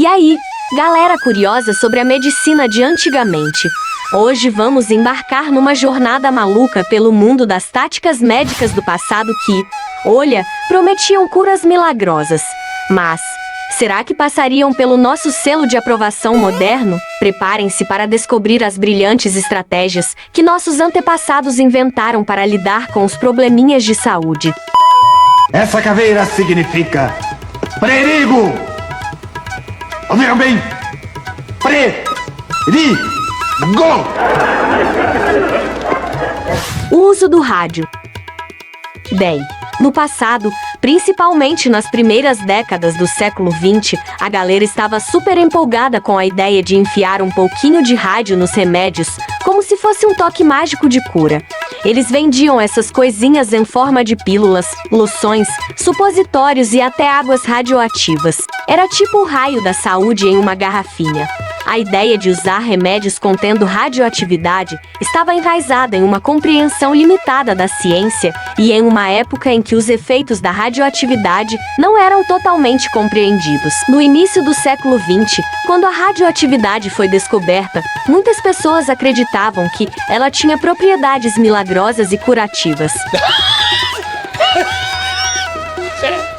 E aí, galera curiosa sobre a medicina de antigamente? Hoje vamos embarcar numa jornada maluca pelo mundo das táticas médicas do passado que, olha, prometiam curas milagrosas. Mas, será que passariam pelo nosso selo de aprovação moderno? Preparem-se para descobrir as brilhantes estratégias que nossos antepassados inventaram para lidar com os probleminhas de saúde. Essa caveira significa perigo! Ouviram bem? Perigo! O uso do rádio. Bem, no passado, principalmente nas primeiras décadas do século XX, a galera estava super empolgada com a ideia de enfiar um pouquinho de rádio nos remédios, como se fosse um toque mágico de cura. Eles vendiam essas coisinhas em forma de pílulas, loções, supositórios e até águas radioativas. Era tipo o raio da saúde em uma garrafinha. A ideia de usar remédios contendo radioatividade estava enraizada em uma compreensão limitada da ciência e em uma época em que os efeitos da radioatividade não eram totalmente compreendidos. No início do século XX, quando a radioatividade foi descoberta, muitas pessoas acreditavam que ela tinha propriedades milagrosas e curativas.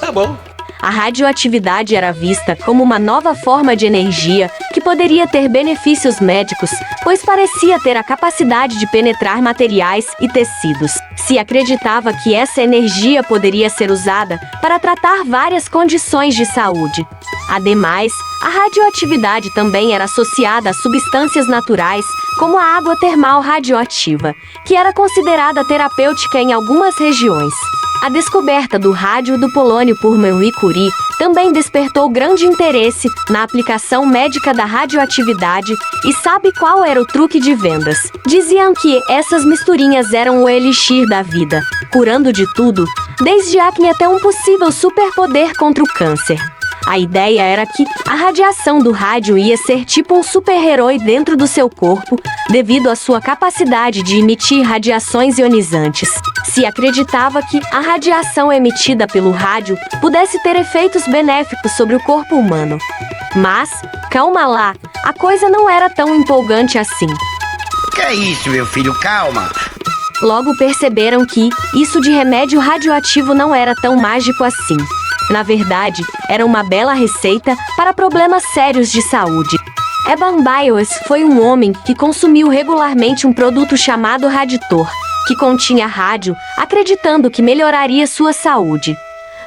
Tá bom. A radioatividade era vista como uma nova forma de energia que poderia ter benefícios médicos, pois parecia ter a capacidade de penetrar materiais e tecidos. Se acreditava que essa energia poderia ser usada para tratar várias condições de saúde. Ademais, a radioatividade também era associada a substâncias naturais, como a água termal radioativa, que era considerada terapêutica em algumas regiões. A descoberta do rádio do polônio por Marie Curie também despertou grande interesse na aplicação médica da radioatividade, e sabe qual era o truque de vendas? Diziam que essas misturinhas eram o elixir da vida, curando de tudo, desde acne até um possível superpoder contra o câncer. A ideia era que a radiação do rádio ia ser tipo um super-herói dentro do seu corpo, devido à sua capacidade de emitir radiações ionizantes. Se acreditava que a radiação emitida pelo rádio pudesse ter efeitos benéficos sobre o corpo humano. Mas, calma lá, a coisa não era tão empolgante assim. Que é isso, meu filho? Calma. Logo perceberam que isso de remédio radioativo não era tão mágico assim. Na verdade, era uma bela receita para problemas sérios de saúde. Eban Byers foi um homem que consumiu regularmente um produto chamado Raditor, que continha rádio, acreditando que melhoraria sua saúde.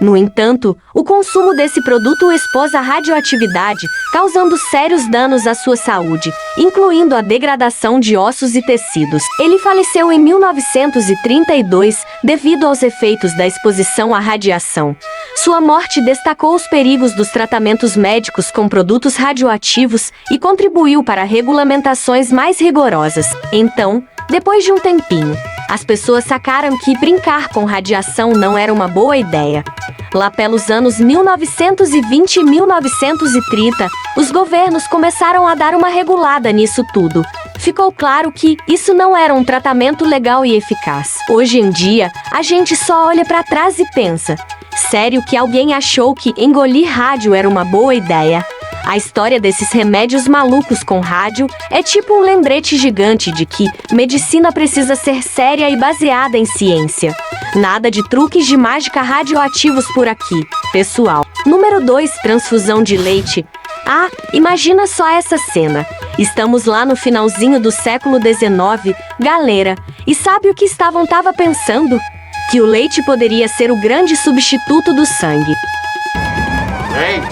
No entanto, o consumo desse produto o expôs à radioatividade, causando sérios danos à sua saúde, incluindo a degradação de ossos e tecidos. Ele faleceu em 1932 devido aos efeitos da exposição à radiação. Sua morte destacou os perigos dos tratamentos médicos com produtos radioativos e contribuiu para regulamentações mais rigorosas. Então, depois de um tempinho, as pessoas sacaram que brincar com radiação não era uma boa ideia. Lá pelos anos 1920 e 1930, os governos começaram a dar uma regulada nisso tudo. Ficou claro que isso não era um tratamento legal e eficaz. Hoje em dia, a gente só olha para trás e pensa: sério que alguém achou que engolir rádio era uma boa ideia? A história desses remédios malucos com rádio é tipo um lembrete gigante de que medicina precisa ser séria e baseada em ciência. Nada de truques de mágica radioativos por aqui, pessoal. Número 2, transfusão de leite. Ah, imagina só essa cena. Estamos lá no finalzinho do século XIX, galera. E sabe o que tava pensando? Que o leite poderia ser o grande substituto do sangue. Ei,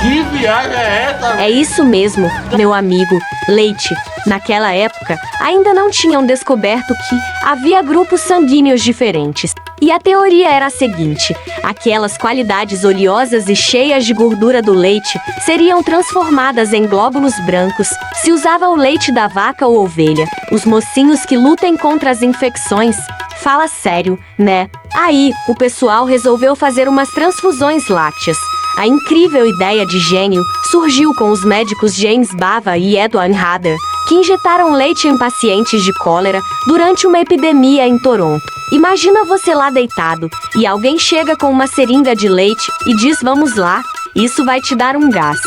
que viagem é essa? É isso mesmo, meu amigo, leite. Naquela época, ainda não tinham descoberto que havia grupos sanguíneos diferentes. E a teoria era a seguinte: aquelas qualidades oleosas e cheias de gordura do leite seriam transformadas em glóbulos brancos se usava o leite da vaca ou ovelha. Os mocinhos que lutem contra as infecções. Fala sério, né? Aí, o pessoal resolveu fazer umas transfusões lácteas. A incrível ideia de gênio surgiu com os médicos James Bava e Edward Hader, que injetaram leite em pacientes de cólera durante uma epidemia em Toronto. Imagina você lá deitado, e alguém chega com uma seringa de leite e diz: vamos lá, isso vai te dar um gás.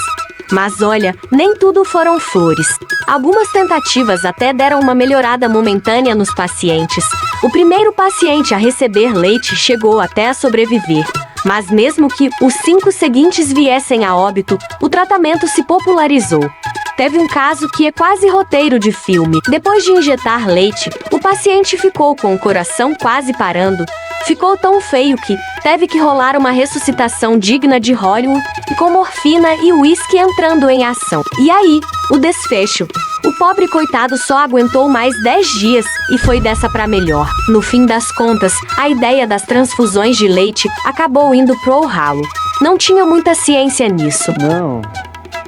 Mas olha, nem tudo foram flores. Algumas tentativas até deram uma melhorada momentânea nos pacientes. O primeiro paciente a receber leite chegou até a sobreviver. Mas mesmo que os 5 seguintes viessem a óbito, o tratamento se popularizou. Teve um caso que é quase roteiro de filme. Depois de injetar leite, o paciente ficou com o coração quase parando. Ficou tão feio que teve que rolar uma ressuscitação digna de Hollywood e com morfina e uísque entrando em ação. E aí, o desfecho. O pobre coitado só aguentou mais 10 dias e foi dessa pra melhor. No fim das contas, a ideia das transfusões de leite acabou indo pro ralo. Não tinha muita ciência nisso. Não,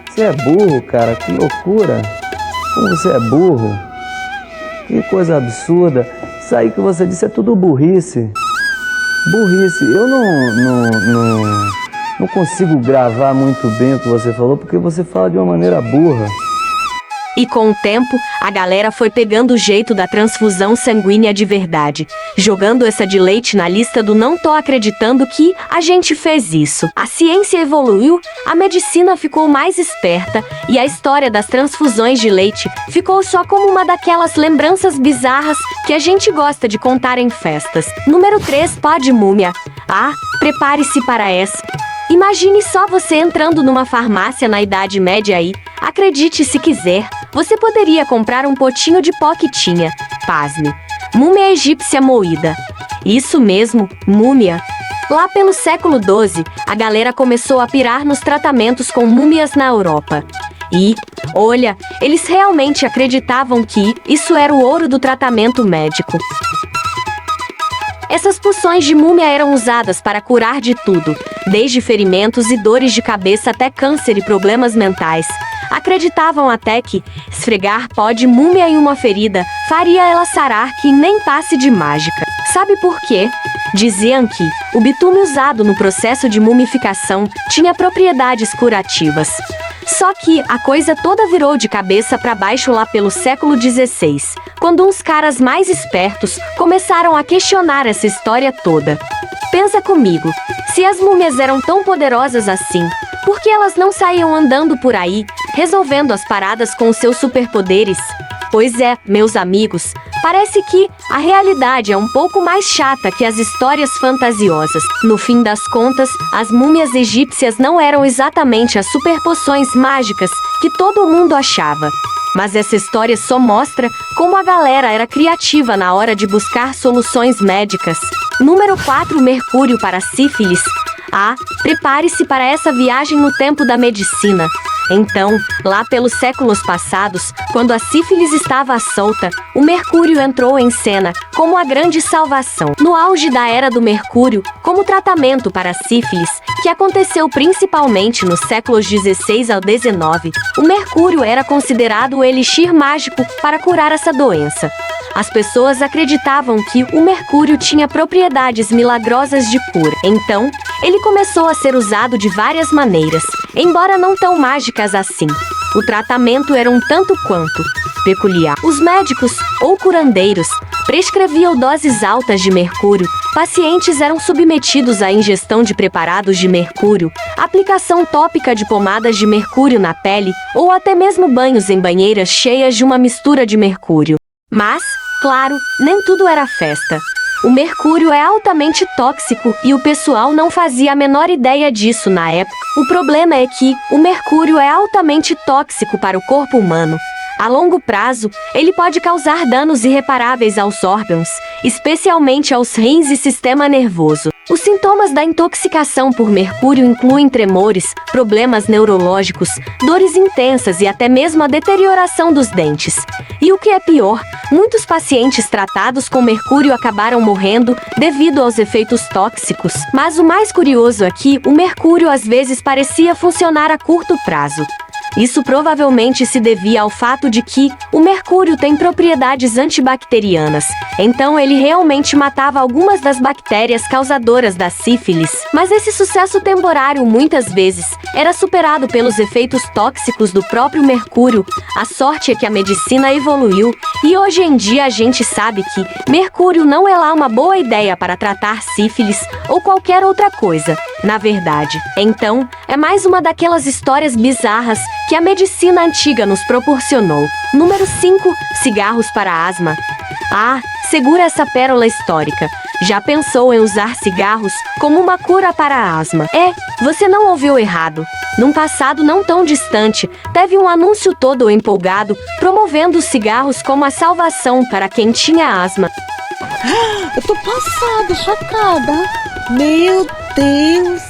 você é burro, cara, que loucura. Como você é burro. Que coisa absurda. Isso aí que você disse é tudo burrice. Burrice. Eu não consigo gravar muito bem o que você falou, porque você fala de uma maneira burra. E com o tempo, a galera foi pegando o jeito da transfusão sanguínea de verdade, jogando essa de leite na lista do não tô acreditando que a gente fez isso. A ciência evoluiu, a medicina ficou mais esperta e a história das transfusões de leite ficou só como uma daquelas lembranças bizarras que a gente gosta de contar em festas. Número 3, pó de múmia. Ah, prepare-se para essa. Imagine só você entrando numa farmácia na Idade Média aí. Acredite se quiser, você poderia comprar um potinho de pó que tinha, pasme, múmia egípcia moída. Isso mesmo, múmia. Lá pelo século XII, a galera começou a pirar nos tratamentos com múmias na Europa. E, olha, eles realmente acreditavam que isso era o ouro do tratamento médico. Essas poções de múmia eram usadas para curar de tudo, desde ferimentos e dores de cabeça até câncer e problemas mentais. Acreditavam até que esfregar pó de múmia em uma ferida faria ela sarar que nem passe de mágica. Sabe por quê? Diziam que o bitume usado no processo de mumificação tinha propriedades curativas. Só que a coisa toda virou de cabeça para baixo lá pelo século XVI, quando uns caras mais espertos começaram a questionar essa história toda. Pensa comigo, se as múmias eram tão poderosas assim, por que elas não saíam andando por aí, resolvendo as paradas com os seus superpoderes? Pois é, meus amigos, parece que a realidade é um pouco mais chata que as histórias fantasiosas. No fim das contas, as múmias egípcias não eram exatamente as superpoções mágicas que todo mundo achava. Mas essa história só mostra como a galera era criativa na hora de buscar soluções médicas. Número 4, Mercúrio para sífilis. Ah, prepare-se para essa viagem no tempo da medicina. Então, lá pelos séculos passados, quando a sífilis estava à solta, o Mercúrio entrou em cena como a grande salvação. No auge da era do Mercúrio, como tratamento para a sífilis, que aconteceu principalmente nos séculos 16 ao 19, o Mercúrio era considerado o elixir mágico para curar essa doença. As pessoas acreditavam que o mercúrio tinha propriedades milagrosas de cura. Então, ele começou a ser usado de várias maneiras, embora não tão mágicas assim. O tratamento era um tanto quanto peculiar. Os médicos, ou curandeiros, prescreviam doses altas de mercúrio. Pacientes eram submetidos à ingestão de preparados de mercúrio, aplicação tópica de pomadas de mercúrio na pele, ou até mesmo banhos em banheiras cheias de uma mistura de mercúrio. Mas, claro, nem tudo era festa. O mercúrio é altamente tóxico e o pessoal não fazia a menor ideia disso na época. O problema é que o mercúrio é altamente tóxico para o corpo humano. A longo prazo, ele pode causar danos irreparáveis aos órgãos, especialmente aos rins e sistema nervoso. Os sintomas da intoxicação por mercúrio incluem tremores, problemas neurológicos, dores intensas e até mesmo a deterioração dos dentes. E o que é pior, muitos pacientes tratados com mercúrio acabaram morrendo devido aos efeitos tóxicos. Mas o mais curioso é que o mercúrio às vezes parecia funcionar a curto prazo. Isso provavelmente se devia ao fato de que o mercúrio tem propriedades antibacterianas, então ele realmente matava algumas das bactérias causadoras da sífilis. Mas esse sucesso temporário muitas vezes era superado pelos efeitos tóxicos do próprio mercúrio. A sorte é que a medicina evoluiu e hoje em dia a gente sabe que mercúrio não é lá uma boa ideia para tratar sífilis ou qualquer outra coisa. na verdade. Então, é mais uma daquelas histórias bizarras que a medicina antiga nos proporcionou. Número 5. Cigarros para asma. Ah, segura essa pérola histórica. Já pensou em usar cigarros como uma cura para a asma? Você não ouviu errado. Num passado não tão distante, teve um anúncio todo empolgado promovendo os cigarros como a salvação para quem tinha asma. Eu tô passada, chocada. Meu Deus.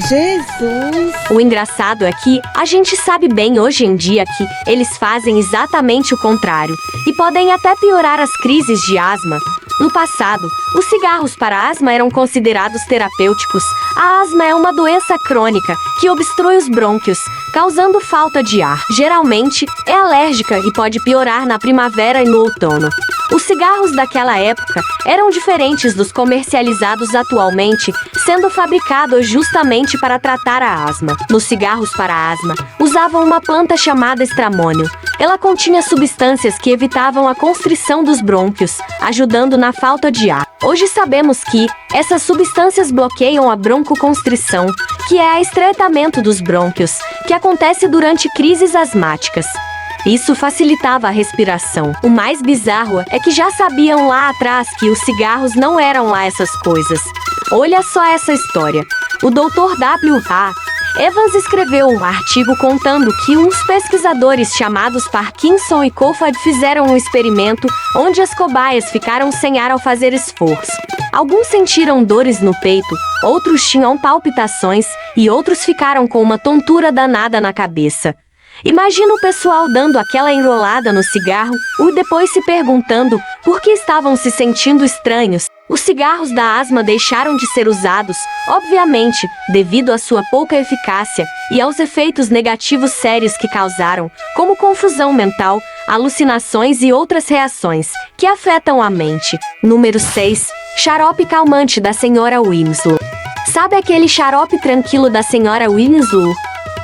Jesus. O engraçado é que a gente sabe bem hoje em dia que eles fazem exatamente o contrário e podem até piorar as crises de asma. No passado, os cigarros para asma eram considerados terapêuticos. A asma é uma doença crônica que obstrui os brônquios, causando falta de ar. Geralmente, é alérgica e pode piorar na primavera e no outono. Os cigarros daquela época eram diferentes dos comercializados atualmente, sendo fabricados justamente para tratar a asma. Nos cigarros para asma, usavam uma planta chamada estramônio. Ela continha substâncias que evitavam a constrição dos brônquios, ajudando na falta de ar. Hoje sabemos que essas substâncias bloqueiam a broncoconstrição, que é o estreitamento dos brônquios, que acontece durante crises asmáticas. Isso facilitava a respiração. O mais bizarro é que já sabiam lá atrás que os cigarros não eram lá essas coisas. Olha só essa história. O Dr. W.A. Evans escreveu um artigo contando que uns pesquisadores chamados Parkinson e Coulthard fizeram um experimento onde as cobaias ficaram sem ar ao fazer esforço. Alguns sentiram dores no peito, outros tinham palpitações e outros ficaram com uma tontura danada na cabeça. Imagina o pessoal dando aquela enrolada no cigarro e depois se perguntando por que estavam se sentindo estranhos. Os cigarros da asma deixaram de ser usados, obviamente, devido à sua pouca eficácia e aos efeitos negativos sérios que causaram, como confusão mental, alucinações e outras reações que afetam a mente. Número 6. Xarope calmante da Sra. Winslow. Sabe aquele xarope tranquilo da Sra. Winslow?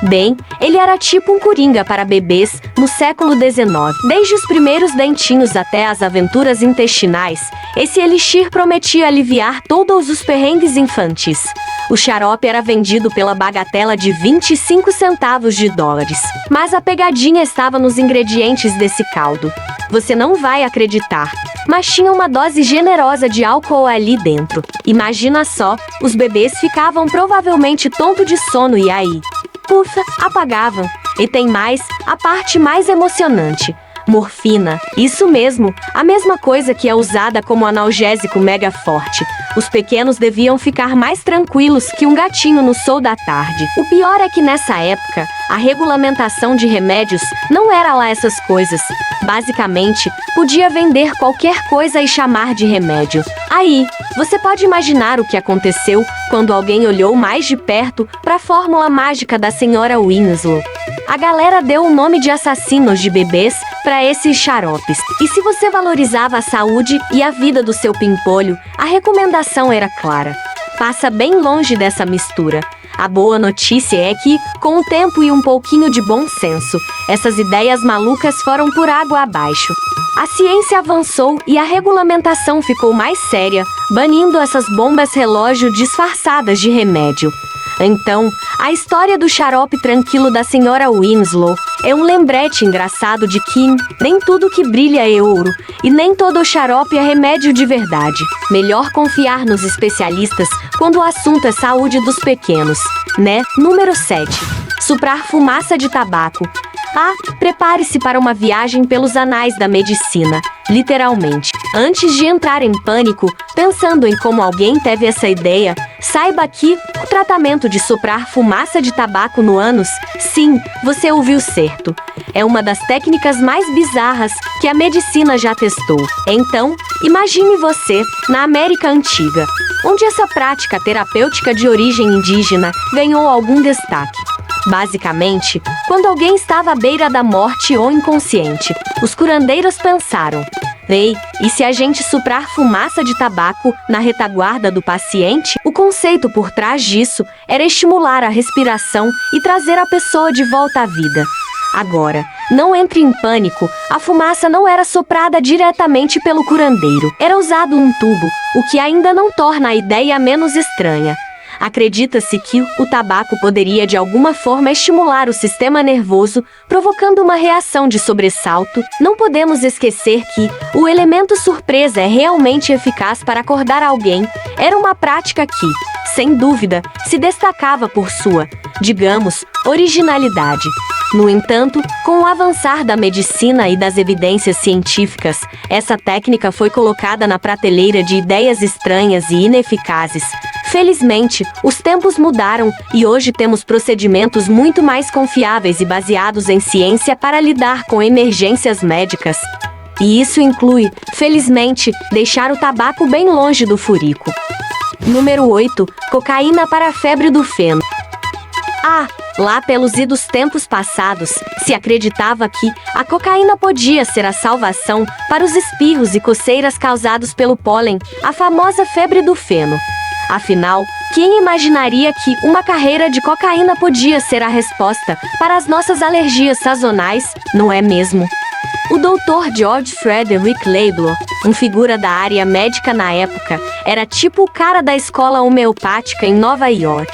Bem, ele era tipo um coringa para bebês no século XIX. Desde os primeiros dentinhos até as aventuras intestinais, esse elixir prometia aliviar todos os perrengues infantis. O xarope era vendido pela bagatela de 25 centavos de dólares. Mas a pegadinha estava nos ingredientes desse caldo. Você não vai acreditar, mas tinha uma dose generosa de álcool ali dentro. Imagina só, os bebês ficavam provavelmente tontos de sono e aí... Ufa, apagavam. E tem mais, a parte mais emocionante. Morfina. Isso mesmo, a mesma coisa que é usada como analgésico mega forte. Os pequenos deviam ficar mais tranquilos que um gatinho no sol da tarde. O pior é que nessa época, a regulamentação de remédios não era lá essas coisas. Basicamente, podia vender qualquer coisa e chamar de remédio. Aí, você pode imaginar o que aconteceu quando alguém olhou mais de perto para a fórmula mágica da Sra. Winslow. A galera deu o nome de assassinos de bebês para esses xaropes. E se você valorizava a saúde e a vida do seu pimpolho, a recomendação era clara. Passa bem longe dessa mistura. A boa notícia é que, com o tempo e um pouquinho de bom senso, essas ideias malucas foram por água abaixo. A ciência avançou e a regulamentação ficou mais séria, banindo essas bombas relógio disfarçadas de remédio. Então, a história do xarope tranquilo da Sra. Winslow é um lembrete engraçado de que nem tudo que brilha é ouro e nem todo xarope é remédio de verdade. Melhor confiar nos especialistas quando o assunto é saúde dos pequenos, né? Número 7. Soprar fumaça de tabaco. Ah, prepare-se para uma viagem pelos anais da medicina, literalmente. Antes de entrar em pânico, pensando em como alguém teve essa ideia, saiba que o tratamento de soprar fumaça de tabaco no ânus, sim, você ouviu certo. É uma das técnicas mais bizarras que a medicina já testou. Então, imagine você na América Antiga, onde essa prática terapêutica de origem indígena ganhou algum destaque. Basicamente, quando alguém estava à beira da morte ou inconsciente, os curandeiros pensaram: ei, e se a gente soprar fumaça de tabaco na retaguarda do paciente? O conceito por trás disso era estimular a respiração e trazer a pessoa de volta à vida. Agora, não entre em pânico, a fumaça não era soprada diretamente pelo curandeiro. Era usado um tubo, o que ainda não torna a ideia menos estranha. Acredita-se que o tabaco poderia de alguma forma estimular o sistema nervoso, provocando uma reação de sobressalto. Não podemos esquecer que o elemento surpresa é realmente eficaz para acordar alguém. Era uma prática que, sem dúvida, se destacava por sua, digamos, originalidade. No entanto, com o avançar da medicina e das evidências científicas, essa técnica foi colocada na prateleira de ideias estranhas e ineficazes. Felizmente, os tempos mudaram e hoje temos procedimentos muito mais confiáveis e baseados em ciência para lidar com emergências médicas. E isso inclui, felizmente, deixar o tabaco bem longe do furico. Número 8. Cocaína para a febre do feno. Lá pelos idos tempos passados, se acreditava que a cocaína podia ser a salvação para os espirros e coceiras causados pelo pólen, a famosa febre do feno. Afinal, quem imaginaria que uma carreira de cocaína podia ser a resposta para as nossas alergias sazonais, não é mesmo? O Dr. George Frederick Laidlaw, um figura da área médica na época, era tipo o cara da escola homeopática em Nova York.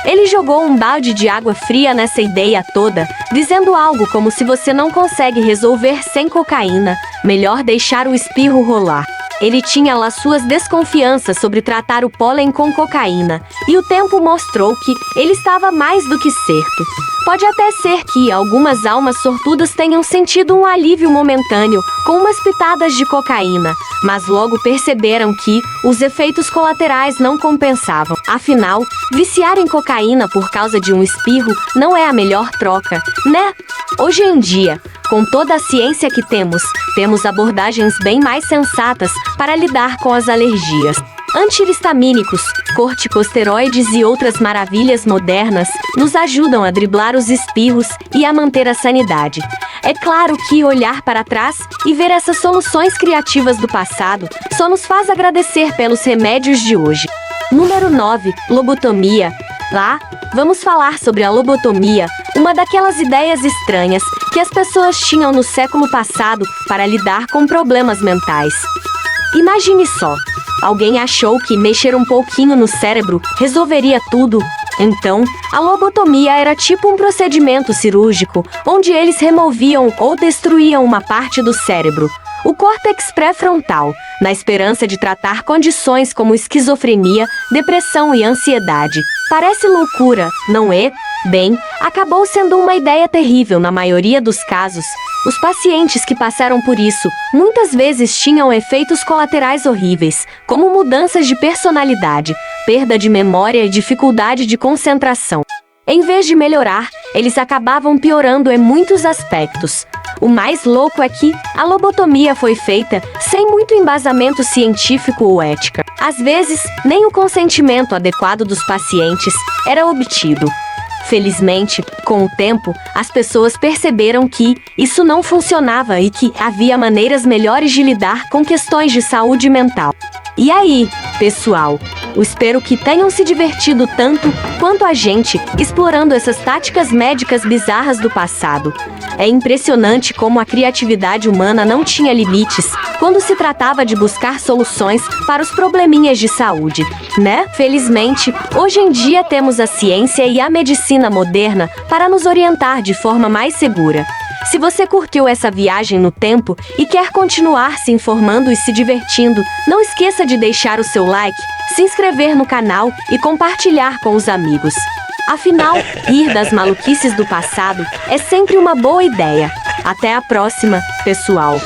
Ele jogou um balde de água fria nessa ideia toda, dizendo algo como: se você não consegue resolver sem cocaína, melhor deixar o espirro rolar. Ele tinha lá suas desconfianças sobre tratar o pólen com cocaína, e o tempo mostrou que ele estava mais do que certo. Pode até ser que algumas almas sortudas tenham sentido um alívio momentâneo com umas pitadas de cocaína, mas logo perceberam que os efeitos colaterais não compensavam. Afinal, viciar em cocaína por causa de um espirro não é a melhor troca, né? Hoje em dia, com toda a ciência que temos abordagens bem mais sensatas para lidar com as alergias. Antihistamínicos, corticosteroides e outras maravilhas modernas nos ajudam a driblar os espirros e a manter a sanidade. É claro que olhar para trás e ver essas soluções criativas do passado só nos faz agradecer pelos remédios de hoje. Número 9. Lobotomia. Lá, vamos falar sobre a lobotomia, uma daquelas ideias estranhas que as pessoas tinham no século passado para lidar com problemas mentais. Imagine só, alguém achou que mexer um pouquinho no cérebro resolveria tudo. Então, a lobotomia era tipo um procedimento cirúrgico, onde eles removiam ou destruíam uma parte do cérebro, o córtex pré-frontal, na esperança de tratar condições como esquizofrenia, depressão e ansiedade. Parece loucura, não é? Bem, acabou sendo uma ideia terrível na maioria dos casos. Os pacientes que passaram por isso muitas vezes tinham efeitos colaterais horríveis, como mudanças de personalidade, perda de memória e dificuldade de concentração. Em vez de melhorar, eles acabavam piorando em muitos aspectos. O mais louco é que a lobotomia foi feita sem muito embasamento científico ou ética. Às vezes, nem o consentimento adequado dos pacientes era obtido. Felizmente, com o tempo, as pessoas perceberam que isso não funcionava e que havia maneiras melhores de lidar com questões de saúde mental. E aí, pessoal? Eu espero que tenham se divertido tanto quanto a gente explorando essas táticas médicas bizarras do passado. É impressionante como a criatividade humana não tinha limites quando se tratava de buscar soluções para os probleminhas de saúde, né? Felizmente, hoje em dia temos a ciência e a medicina moderna para nos orientar de forma mais segura. Se você curtiu essa viagem no tempo e quer continuar se informando e se divertindo, não esqueça de deixar o seu like, se inscrever no canal e compartilhar com os amigos. Afinal, rir das maluquices do passado é sempre uma boa ideia. Até a próxima, pessoal!